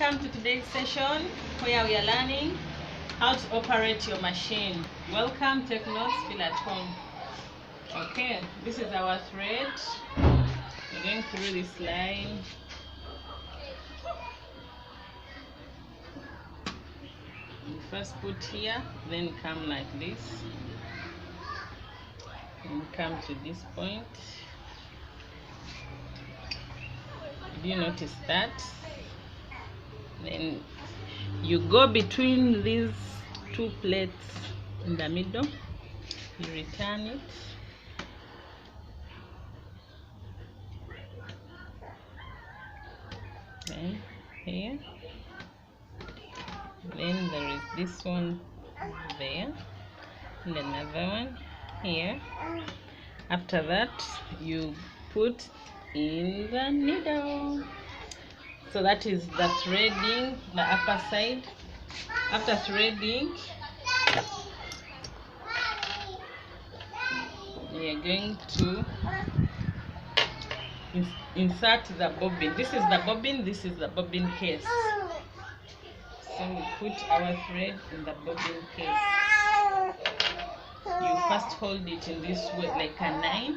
welcome to today's session where we are learning how to operate your machine. Welcome, take notes, feel at home. Okay, this is our thread. We're going through this line. You first put here, then come like this, and come to this point. Do you notice that? Then you go between these two plates in the middle, you return it, then here, then there is this one there and another one here. After that you put in the needle. So that is the threading, the upper side. After threading, we are going to insert the bobbin. This is the bobbin, this is the bobbin case. So we put our thread in the bobbin case. You first hold it in this way, like a nine,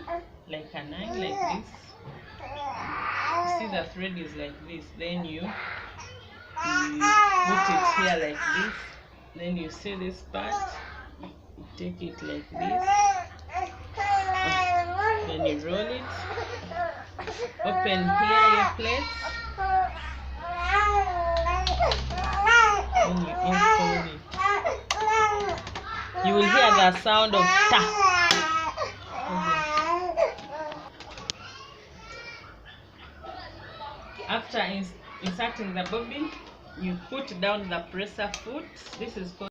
like this. See, the thread is like this. Then you put it here like this. Then you see this part, you take it like this. Then you roll it. Open here your plate. Then you unfold it. You will hear the sound of ta. After inserting the bobbin, you put down the presser foot. This is called